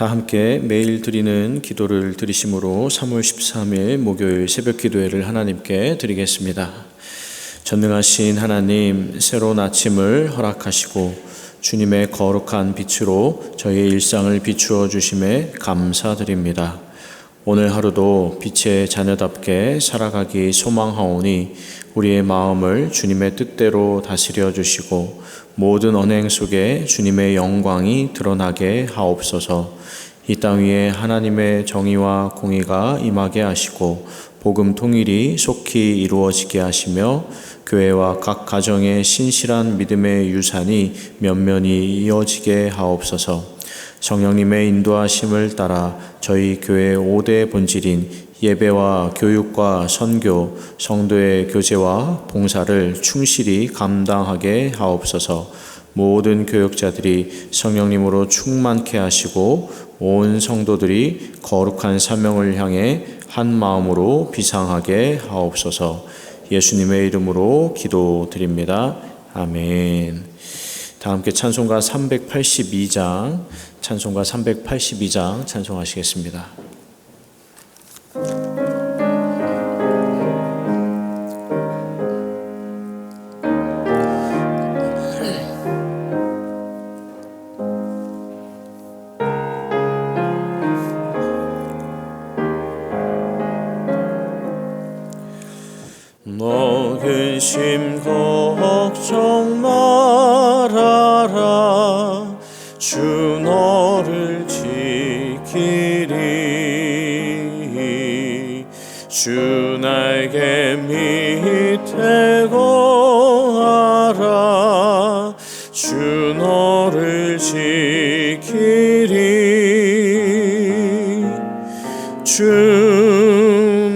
다 함께 매일 드리는 기도를 드리심으로 3월 13일 목요일 새벽 기도회를 하나님께 드리겠습니다. 전능하신 하나님, 새로운 아침을 허락하시고 주님의 거룩한 빛으로 저희의 일상을 비추어 주심에 감사드립니다. 오늘 하루도 빛의 자녀답게 살아가기 소망하오니 우리의 마음을 주님의 뜻대로 다스려 주시고 모든 언행 속에 주님의 영광이 드러나게 하옵소서. 이 땅 위에 하나님의 정의와 공의가 임하게 하시고 복음 통일이 속히 이루어지게 하시며 교회와 각 가정의 신실한 믿음의 유산이 면면이 이어지게 하옵소서. 성령님의 인도하심을 따라 저희 교회의 5대 본질인 예배와 교육과 선교, 성도의 교제와 봉사를 충실히 감당하게 하옵소서. 모든 교역자들이 성령님으로 충만케 하시고 온 성도들이 거룩한 사명을 향해 한 마음으로 비상하게 하옵소서. 예수님의 이름으로 기도드립니다. 아멘. 다 함께 찬송가 382장 찬송하시겠습니다. 너 근심 걱정 말아라. 주 너를 지키리. 주 날개 밑에 거하라. 주 너를 지키리. 주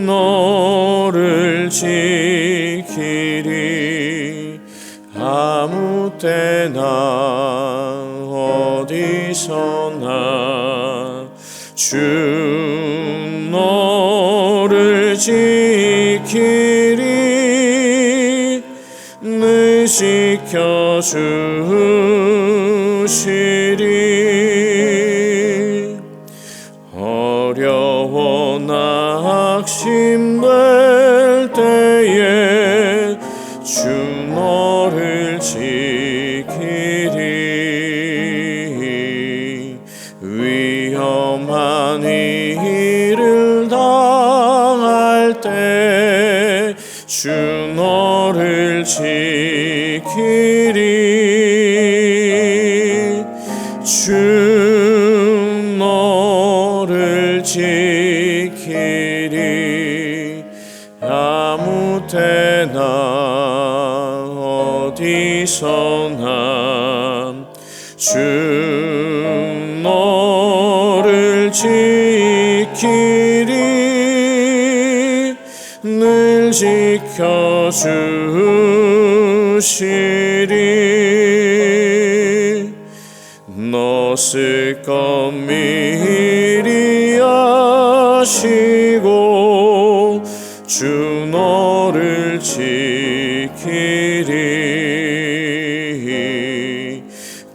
너를 지키리. 아무 때나 어디서나 주 너를 지키리. 늘 지켜주시리. 어려워 낙심될 때에 주 너를 지키리. 위험한 일을 당할 때 주 너를 지키리. 주 너를 지키리. 아무 때나 어디서나 주 너를 지키리. 늘 지켜주시리. 너 쓸 것 미리 아시고 주 너를 지키리.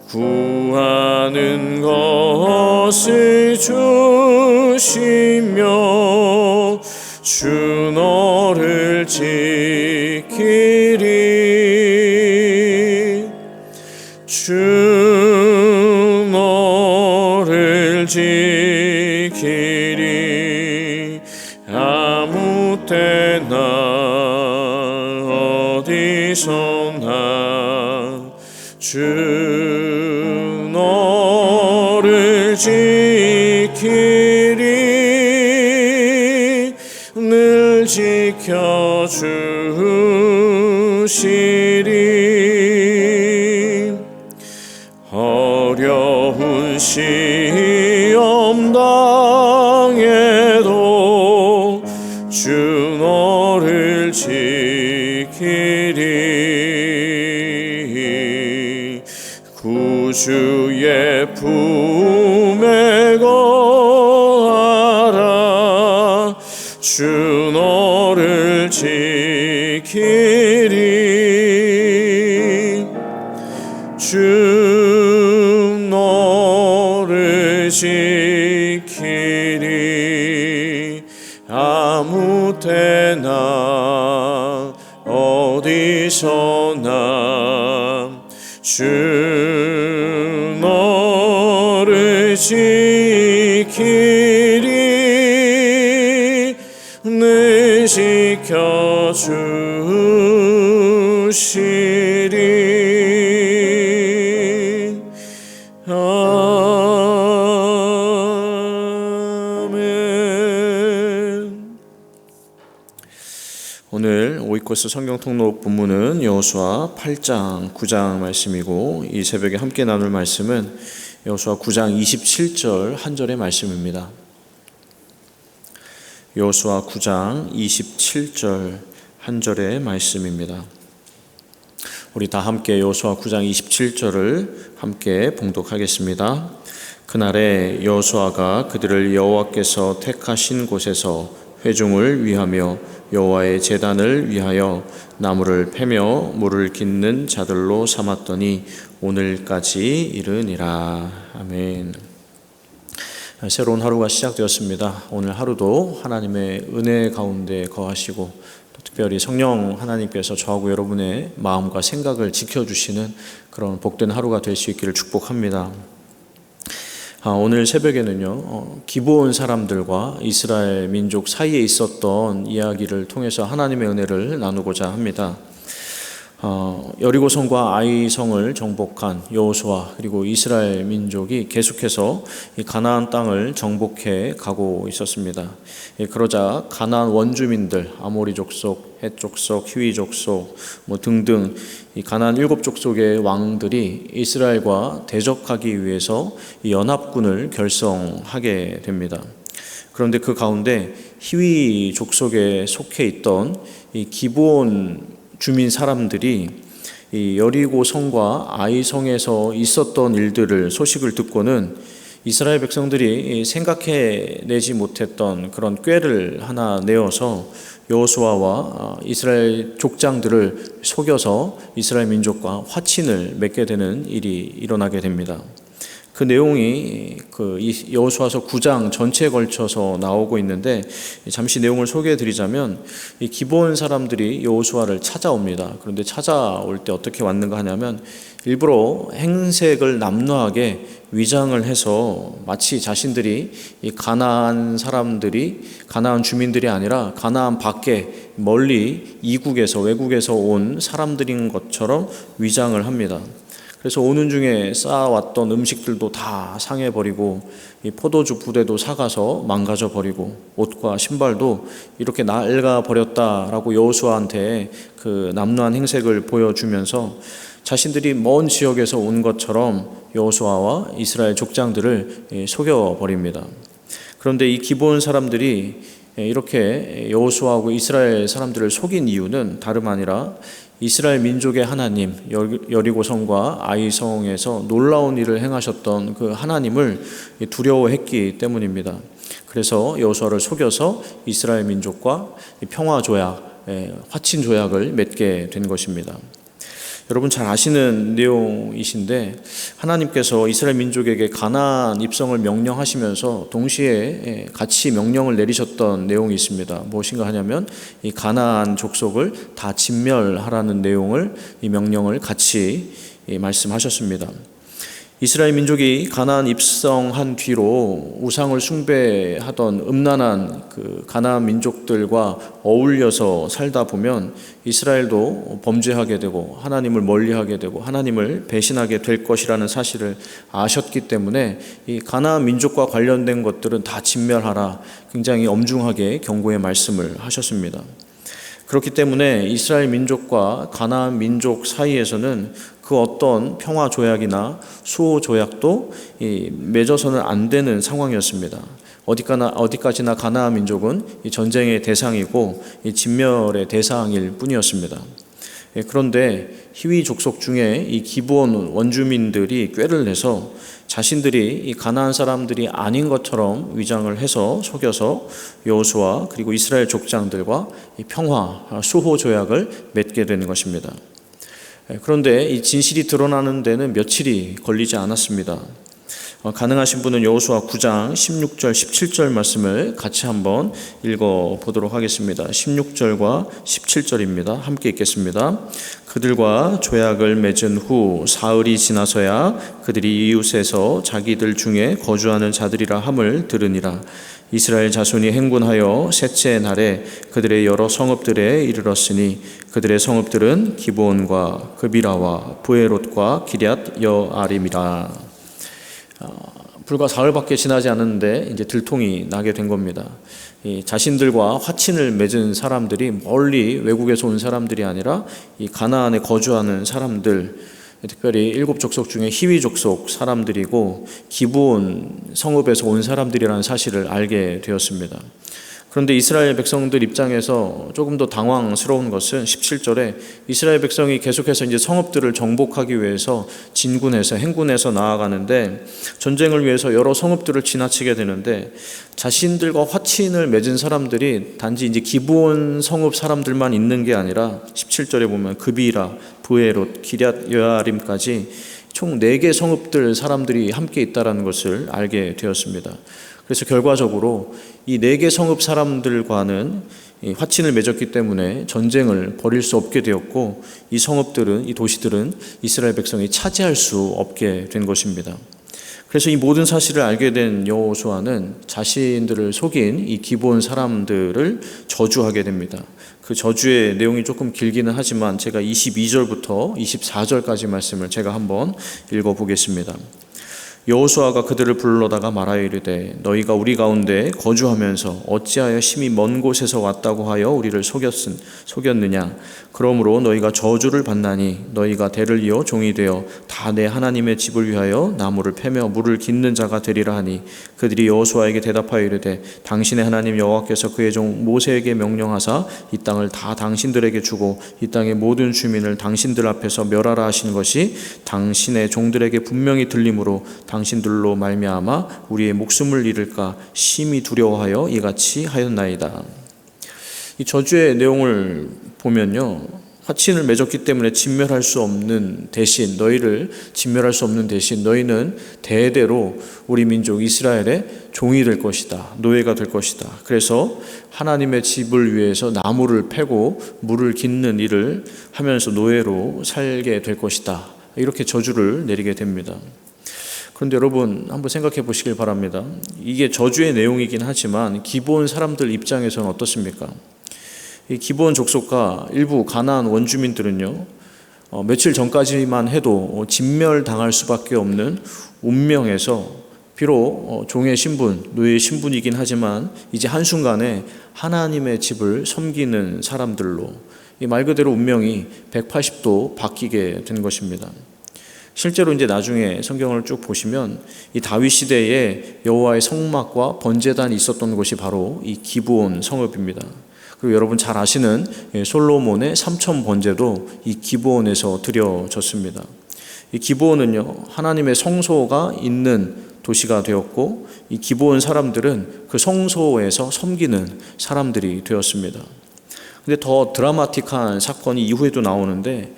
구하는 것을 주시며 주 너를 지키리. 주 너를 지키리. 아무 때나 어디서나 주 너를 지키리. 늘 지켜주시리. 어려운 시험 당해도 주 너를 지키리. 구주의 품에 거하라. 주 너를 지키리. 주 너를 지키리. 너를 지키리 늘 지켜주시리. 아멘. 오늘 오이코스 성경통독 본문은 여호수아 8장, 9장 말씀이고, 이 새벽에 함께 나눌 말씀은 여호수아 9장 27절 한 절의 말씀입니다. 여호수아 9장 27절 한 절의 말씀입니다. 우리 다 함께 여호수아 9장 27절을 함께 봉독하겠습니다. 그날에 여호수아가 그들을 여호와께서 택하신 곳에서 회중을 위하며 여호와의 제단을 위하여 나무를 패며 물을 깃는 자들로 삼았더니 오늘까지 이르니라. 아멘. 새로운 하루가 시작되었습니다. 오늘 하루도 하나님의 은혜 가운데 거하시고, 특별히 성령 하나님께서 저하고 여러분의 마음과 생각을 지켜주시는 그런 복된 하루가 될 수 있기를 축복합니다. 오늘 새벽에는요, 기브온 사람들과 이스라엘 민족 사이에 있었던 이야기를 통해서 하나님의 은혜를 나누고자 합니다. 여리고성과 아이성을 정복한 여호수아 그리고 이스라엘 민족이 계속해서 이 가나안 땅을 정복해 가고 있었습니다. 그러자 가나안 원주민들, 아모리 족속, 헷 족속, 히위 족속 등등 이 가나안 7족속의 왕들이 이스라엘과 대적하기 위해서 이 연합군을 결성하게 됩니다. 그런데 그 가운데 히위 족속에 속해 있던 이 기브온 주민 사람들이 이 여리고 성과 아이 성에서 있었던 일들을 소식을 듣고는 이스라엘 백성들이 생각해내지 못했던 그런 꾀를 하나 내어서 여호수아와 이스라엘 족장들을 속여서 이스라엘 민족과 화친을 맺게 되는 일이 일어나게 됩니다. 그 내용이 여호수아서 9장 전체에 걸쳐서 나오고 있는데, 잠시 내용을 소개해 드리자면 이 기브온 사람들이 여호수아를 찾아옵니다. 그런데 찾아올 때 어떻게 왔는가 하냐면 일부러 행색을 남루하게 위장을 해서 마치 자신들이 이 가나안 주민들이 아니라 가나안 밖에 멀리 이국에서 외국에서 온 사람들인 것처럼 위장을 합니다. 그래서 오는 중에 쌓아왔던 음식들도 다 상해버리고, 이 포도주 부대도 사가서 망가져버리고, 옷과 신발도 이렇게 낡아버렸다라고 여호수아한테 그 남루한 행색을 보여주면서 자신들이 먼 지역에서 온 것처럼 여호수아와 이스라엘 족장들을 속여버립니다. 그런데 이 기브온 사람들이 이렇게 여호수아하고 이스라엘 사람들을 속인 이유는 다름 아니라 이스라엘 민족의 하나님, 여리고성과 아이성에서 놀라운 일을 행하셨던 그 하나님을 두려워했기 때문입니다. 그래서 여호수아를 속여서 이스라엘 민족과 평화조약, 화친조약을 맺게 된 것입니다. 여러분 잘 아시는 내용이신데, 하나님께서 이스라엘 민족에게 가나안 입성을 명령하시면서 동시에 같이 명령을 내리셨던 내용이 있습니다. 무엇인가 하냐면 이 가나안 족속을 다 진멸하라는 내용을, 이 명령을 같이 말씀하셨습니다. 이스라엘 민족이 가나안 입성한 뒤로 우상을 숭배하던 음란한 그 가나안 민족들과 어울려서 살다 보면 이스라엘도 범죄하게 되고 하나님을 멀리하게 되고 하나님을 배신하게 될 것이라는 사실을 아셨기 때문에 이 가나안 민족과 관련된 것들은 다 진멸하라, 굉장히 엄중하게 경고의 말씀을 하셨습니다. 그렇기 때문에 이스라엘 민족과 가나안 민족 사이에서는 그 어떤 평화 조약이나 수호 조약도 맺어서는 안 되는 상황이었습니다. 어디까지나 가나안 민족은 이 전쟁의 대상이고 이 진멸의 대상일 뿐이었습니다. 그런데 히위 족속 중에 이 기브온 원주민들이 꾀를 내서 자신들이 이 가나안 사람들이 아닌 것처럼 위장을 해서 속여서 여호수아 그리고 이스라엘 족장들과 이 평화 수호 조약을 맺게 되는 것입니다. 그런데 이 진실이 드러나는 데는 며칠이 걸리지 않았습니다. 가능하신 분은 여호수아 9장 16절 17절 말씀을 같이 한번 읽어보도록 하겠습니다. 16절과 17절입니다. 함께 읽겠습니다. 그들과 조약을 맺은 후 사흘이 지나서야 그들이 이웃에서 자기들 중에 거주하는 자들이라 함을 들으니라. 이스라엘 자손이 행군하여 셋째 날에 그들의 여러 성읍들에 이르렀으니 그들의 성읍들은 기브온과 그비라와 브에롯과 기럇 여아림이라. 불과 사흘밖에 지나지 않았는데 이제 들통이 나게 된 겁니다. 이 자신들과 화친을 맺은 사람들이 멀리 외국에서 온 사람들이 아니라 이 가나안에 거주하는 사람들, 특별히 일곱 족속 중에 히위 족속 사람들이고 기브온 성읍에서 온 사람들이라는 사실을 알게 되었습니다. 그런데 이스라엘 백성들 입장에서 조금 더 당황스러운 것은 17절에 이스라엘 백성이 계속해서 이제 성읍들을 정복하기 위해서 진군해서 행군해서 나아가는데 전쟁을 위해서 여러 성읍들을 지나치게 되는데 자신들과 화친을 맺은 사람들이 단지 이제 기브온 성읍 사람들만 있는 게 아니라 17절에 보면 그비라, 브에롯, 기럇 여아림까지 총 4개 성읍들 사람들이 함께 있다는 것을 알게 되었습니다. 그래서 결과적으로 이 4개 성읍 사람들과는 화친을 맺었기 때문에 전쟁을 벌일 수 없게 되었고 이 성읍들은, 이 도시들은 이스라엘 백성이 차지할 수 없게 된 것입니다. 그래서 이 모든 사실을 알게 된 여호수아는 자신들을 속인 이 기브온 사람들을 저주하게 됩니다. 그 저주의 내용이 조금 길기는 하지만 제가 22절부터 24절까지 말씀을 제가 한번 읽어보겠습니다. 여호수아가 그들을 불러다가 말하여 이르되 너희가 우리 가운데 거주하면서 어찌하여 심히 먼 곳에서 왔다고 하여 우리를 속였느냐. 그러므로 너희가 저주를 받나니 너희가 대를 이어 종이 되어 다 내 하나님의 집을 위하여 나무를 패며 물을 깃는 자가 되리라 하니 그들이 여호수아에게 대답하여 이르되 당신의 하나님 여호와께서 그의 종 모세에게 명령하사 이 땅을 다 당신들에게 주고 이 땅의 모든 주민을 당신들 앞에서 멸하라 하신 것이 당신의 종들에게 분명히 들림으로 당신들로 말미암아 우리의 목숨을 잃을까 심히 두려워하여 이같이 하였나이다. 이 저주의 내용을 보면요, 화친을 맺었기 때문에 진멸할 수 없는 대신, 너희를 진멸할 수 없는 대신 너희는 대대로 우리 민족 이스라엘의 종이 될 것이다, 노예가 될 것이다. 그래서 하나님의 집을 위해서 나무를 패고 물을 깃는 일을 하면서 노예로 살게 될 것이다, 이렇게 저주를 내리게 됩니다. 그런데 여러분 한번 생각해 보시길 바랍니다. 이게 저주의 내용이긴 하지만 기브온 사람들 입장에서는 어떻습니까? 이 기브온 족속과 일부 가나안 원주민들은요, 며칠 전까지만 해도 진멸당할 수밖에 없는 운명에서 비록 종의 신분, 노예의 신분이긴 하지만 이제 한순간에 하나님의 집을 섬기는 사람들로 이 말 그대로 운명이 180도 바뀌게 된 것입니다. 실제로 이제 나중에 성경을 쭉 보시면 이 다윗 시대에 여호와의 성막과 번제단이 있었던 곳이 바로 이 기브온 성읍입니다. 그리고 여러분 잘 아시는 솔로몬의 삼천 번제도 이 기브온에서 드려졌습니다. 이 기브온은요, 하나님의 성소가 있는 도시가 되었고 이 기브온 사람들은 그 성소에서 섬기는 사람들이 되었습니다. 근데 더 드라마틱한 사건이 이후에도 나오는데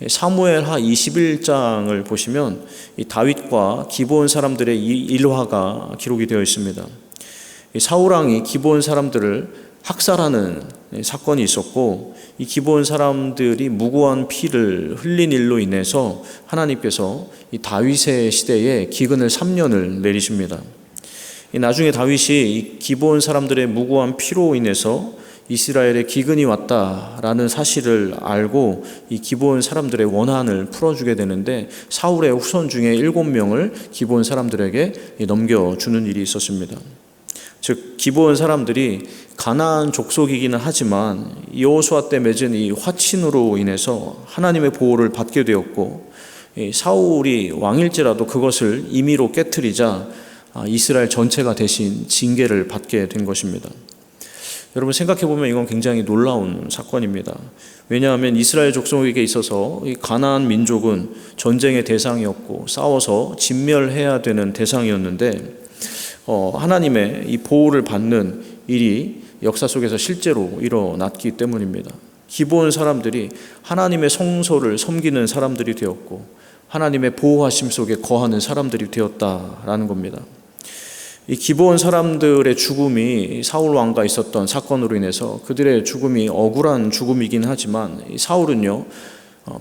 사무엘하 21장을 보시면 이 다윗과 기브온 사람들의 일화가 기록이 되어 있습니다. 이 사울왕이 기브온 사람들을 학살하는 사건이 있었고 이 기브온 사람들이 무고한 피를 흘린 일로 인해서 하나님께서 이 다윗의 시대에 기근을 3년을 내리십니다. 나중에 다윗이 이 기브온 사람들의 무고한 피로 인해서 이스라엘에 기근이 왔다라는 사실을 알고 이 기브온 사람들의 원한을 풀어주게 되는데 사울의 후손 중에 7명을 기브온 사람들에게 넘겨주는 일이 있었습니다. 즉 기브온 사람들이 가나안 족속이기는 하지만 여호수아 때 맺은 이 화친으로 인해서 하나님의 보호를 받게 되었고 사울이 왕일지라도 그것을 임의로 깨트리자 이스라엘 전체가 대신 징계를 받게 된 것입니다. 여러분 생각해보면 이건 굉장히 놀라운 사건입니다. 왜냐하면 이스라엘 족속에게 있어서 이 가나안 민족은 전쟁의 대상이었고 싸워서 진멸해야 되는 대상이었는데 하나님의 이 보호를 받는 일이 역사 속에서 실제로 일어났기 때문입니다. 기브온 사람들이 하나님의 성소를 섬기는 사람들이 되었고 하나님의 보호하심 속에 거하는 사람들이 되었다라는 겁니다. 이 기브온 사람들의 죽음이 사울 왕과 있었던 사건으로 인해서 그들의 죽음이 억울한 죽음이긴 하지만 이 사울은요,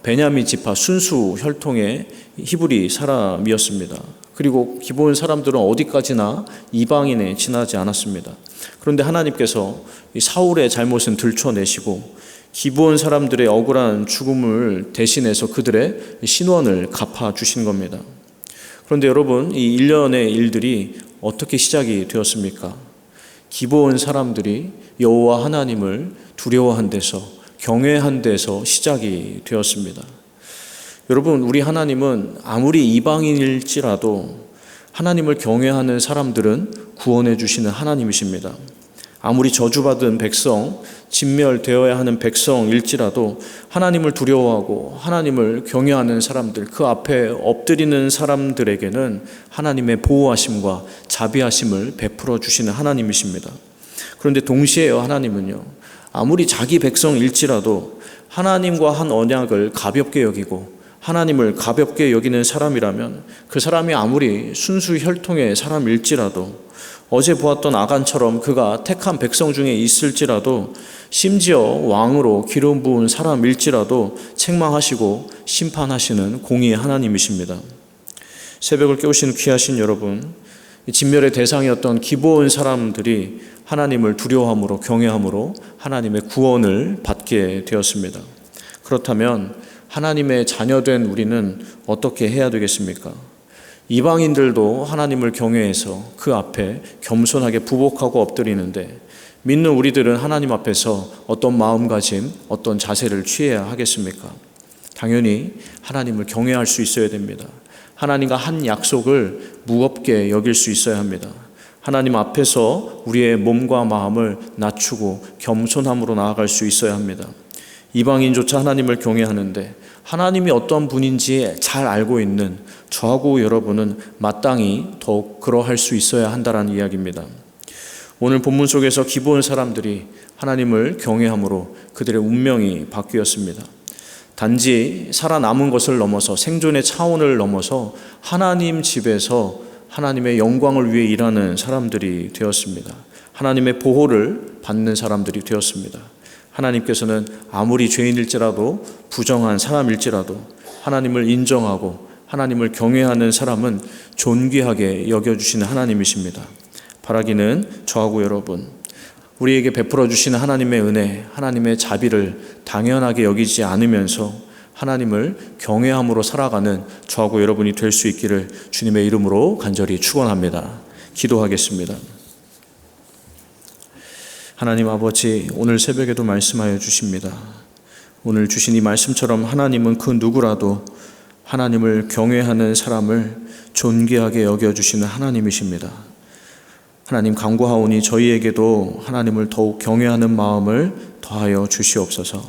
베냐민 지파 순수 혈통의 히브리 사람이었습니다. 그리고 기브온 사람들은 어디까지나 이방인에 지나지 않았습니다. 그런데 하나님께서 이 사울의 잘못은 들춰내시고 기브온 사람들의 억울한 죽음을 대신해서 그들의 신원을 갚아주신 겁니다. 그런데 여러분, 이 일련의 일들이 어떻게 시작이 되었습니까? 기브온 사람들이 여호와 하나님을 두려워한 데서, 경외한 데서 시작이 되었습니다. 여러분, 우리 하나님은 아무리 이방인일지라도 하나님을 경외하는 사람들은 구원해 주시는 하나님이십니다. 아무리 저주받은 백성, 진멸되어야 하는 백성일지라도 하나님을 두려워하고 하나님을 경외하는 사람들, 그 앞에 엎드리는 사람들에게는 하나님의 보호하심과 자비하심을 베풀어 주시는 하나님이십니다. 그런데 동시에 하나님은요, 아무리 자기 백성일지라도 하나님과 한 언약을 가볍게 여기고 하나님을 가볍게 여기는 사람이라면 그 사람이 아무리 순수 혈통의 사람일지라도 어제 보았던 아간처럼 그가 택한 백성 중에 있을지라도 심지어 왕으로 기름 부은 사람일지라도 책망하시고 심판하시는 공의의 하나님이십니다. 새벽을 깨우시는 귀하신 여러분, 진멸의 대상이었던 기브온 사람들이 하나님을 두려워함으로 경외함으로 하나님의 구원을 받게 되었습니다. 그렇다면 하나님의 자녀된 우리는 어떻게 해야 되겠습니까? 이방인들도 하나님을 경외해서 그 앞에 겸손하게 부복하고 엎드리는데 믿는 우리들은 하나님 앞에서 어떤 마음가짐, 어떤 자세를 취해야 하겠습니까? 당연히 하나님을 경외할 수 있어야 됩니다. 하나님과 한 약속을 무겁게 여길 수 있어야 합니다. 하나님 앞에서 우리의 몸과 마음을 낮추고 겸손함으로 나아갈 수 있어야 합니다. 이방인조차 하나님을 경외하는데 하나님이 어떤 분인지 잘 알고 있는 저하고 여러분은 마땅히 더욱 그러할 수 있어야 한다는 이야기입니다. 오늘 본문 속에서 기브온 사람들이 하나님을 경외함으로 그들의 운명이 바뀌었습니다. 단지 살아남은 것을 넘어서 생존의 차원을 넘어서 하나님 집에서 하나님의 영광을 위해 일하는 사람들이 되었습니다. 하나님의 보호를 받는 사람들이 되었습니다. 하나님께서는 아무리 죄인일지라도 부정한 사람일지라도 하나님을 인정하고 하나님을 경외하는 사람은 존귀하게 여겨주시는 하나님이십니다. 바라기는 저하고 여러분, 우리에게 베풀어 주시는 하나님의 은혜, 하나님의 자비를 당연하게 여기지 않으면서 하나님을 경외함으로 살아가는 저하고 여러분이 될 수 있기를 주님의 이름으로 간절히 축원합니다. 기도하겠습니다. 하나님 아버지, 오늘 새벽에도 말씀하여 주십니다. 오늘 주신 이 말씀처럼 하나님은 그 누구라도 하나님을 경외하는 사람을 존귀하게 여겨주시는 하나님이십니다. 하나님 간구하오니 저희에게도 하나님을 더욱 경외하는 마음을 더하여 주시옵소서.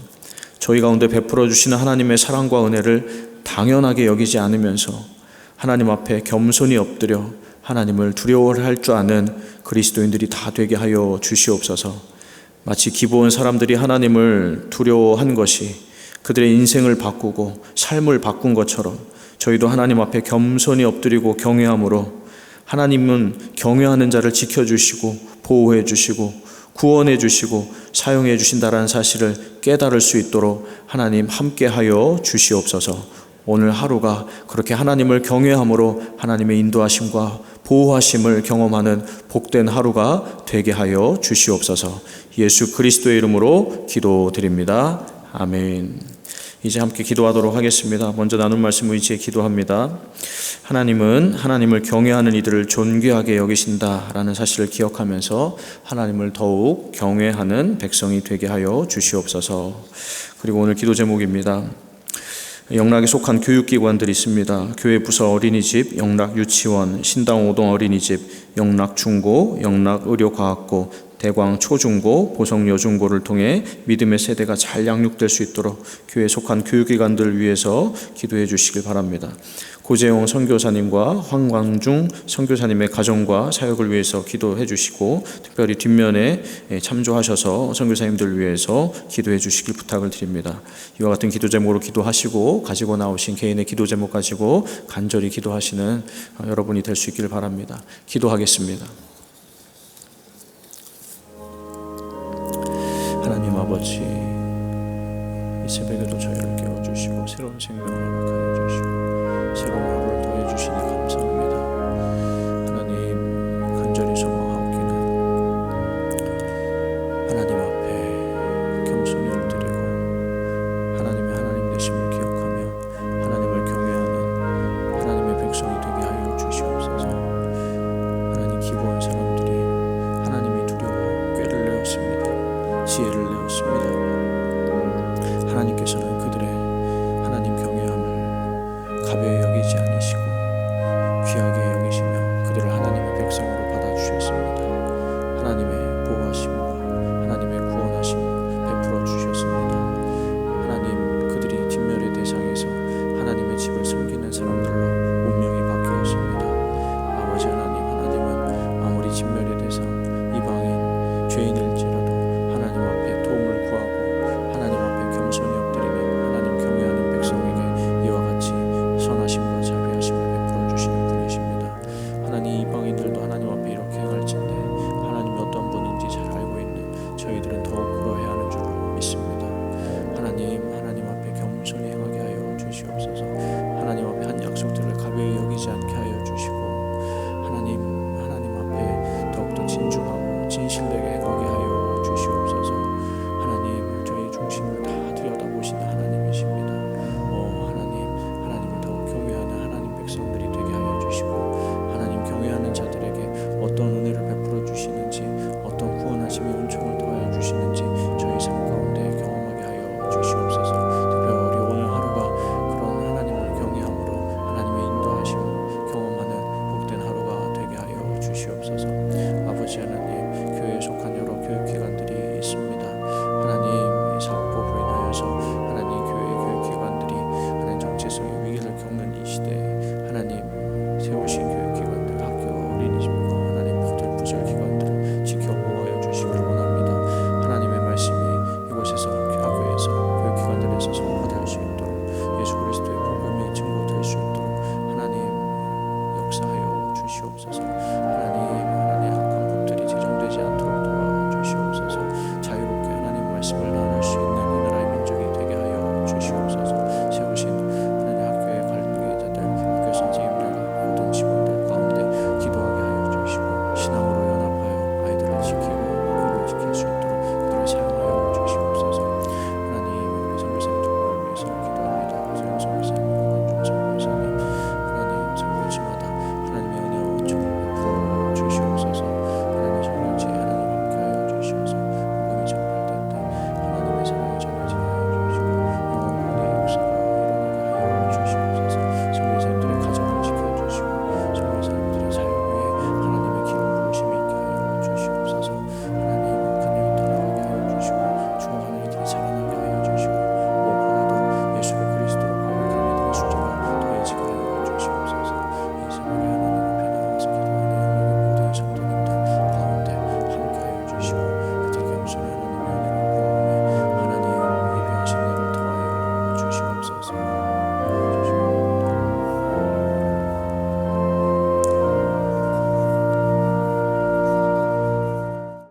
저희 가운데 베풀어 주시는 하나님의 사랑과 은혜를 당연하게 여기지 않으면서 하나님 앞에 겸손히 엎드려 하나님을 두려워할 줄 아는 그리스도인들이 다 되게 하여 주시옵소서. 마치 기브온 사람들이 하나님을 두려워한 것이 그들의 인생을 바꾸고 삶을 바꾼 것처럼 저희도 하나님 앞에 겸손히 엎드리고 경외함으로 하나님은 경외하는 자를 지켜주시고 보호해 주시고 구원해 주시고 사용해 주신다라는 사실을 깨달을 수 있도록 하나님 함께하여 주시옵소서. 오늘 하루가 그렇게 하나님을 경외함으로 하나님의 인도하심과 보호하심을 경험하는 복된 하루가 되게 하여 주시옵소서. 예수 그리스도의 이름으로 기도드립니다. 아멘. 이제 함께 기도하도록 하겠습니다. 먼저 나눈 말씀을 이제 기도합니다. 하나님은 하나님을 경외하는 이들을 존귀하게 여기신다라는 사실을 기억하면서 하나님을 더욱 경외하는 백성이 되게 하여 주시옵소서. 그리고 오늘 기도 제목입니다. 영락에 속한 교육기관들이 있습니다. 교회 부서 어린이집, 영락 유치원, 신당 오동 어린이집, 영락 중고, 영락 의료과학고, 대광 초중고, 보성 여중고를 통해 믿음의 세대가 잘 양육될 수 있도록 교회에 속한 교육기관들을 위해서 기도해 주시길 바랍니다. 고재용 선교사님과 황광중 선교사님의 가정과 사역을 위해서 기도해 주시고, 특별히 뒷면에 참조하셔서 선교사님들을 위해서 기도해 주시길 부탁을 드립니다. 이와 같은 기도 제목으로 기도하시고 가지고 나오신 개인의 기도 제목 가지고 간절히 기도하시는 여러분이 될 수 있기를 바랍니다. 기도하겠습니다. 하나님 아버지, 이 새벽에도 저희를 깨워주시고 새로운 생명을 허락하여 주시고 새로운 하루를 더해주시니 감사합니다. 하나님, 간절히 소망하옵기는 하나님 앞에 겸손히 엎드리고 하나님의 하나님 되심을 기억하며 하나님을 경외하는 하나님의 백성이 되게 하여 주시옵소서. 하나님, 기부한 사람들이 하나님이 두려워 꾀를 내었습니다. 지혜를 내었습니다. 하나님께서는 그들의 하나님 경외함을 가벼이 여기지 않으시고 귀하게 여기시며 그들을 하나님의 백성으로 받아주셨습니다. 하나님의 보호하심과 하나님의 구원하심을 베풀어 주셨습니다. 하나님, 그들이 뒷면의 대상에서 하나님의 집을 섬기는 사람들로 운명이 바뀌었습니다. 아버지 하나님, 하나님은 아무리 뒷면의 대상, 이방인, 죄인일지라도 하나님 앞에 도움을 구하고 하나님 앞에 겸손히 엎드리는 하나님 경외하는 백성에게 이와 같이 선하심과 자비하심을 베풀어 주시는 분이십니다. 하나님, 이방인들도 하나님 앞에 이렇게 행할진대 하나님이 어떤 분인지 잘 알고 있는 저희들은 더욱 그러해야 하는 줄로 믿습니다. 하나님 앞에 겸손히 행하게 하여 주시옵소서. 하나님 앞에 한 약속들을 가벼이 여기지 않게 하여 주시고 하나님 앞에 더욱더 진중하고 진실되게 행하게 하여 주시옵소서. 하나님, 저희 중심을 다 들여다보시는 하나님이십니다. 하나님을 더욱 경외하는 하나님 백성들이 되게 하여 주시고 하나님 경외하는 자들에게 어떤 은혜를 베풀어 주시는지 어떤 구원하심의 은총을 더하여 주시는지 저희 삶 가운데 경험하게 하여 주시옵소서. 특별히 오늘 하루가 그런 하나님을 경외함으로 하나님의 인도하심을 경험하는 복된 하루가 되게 하여 주시옵소서. 아버지 하나님,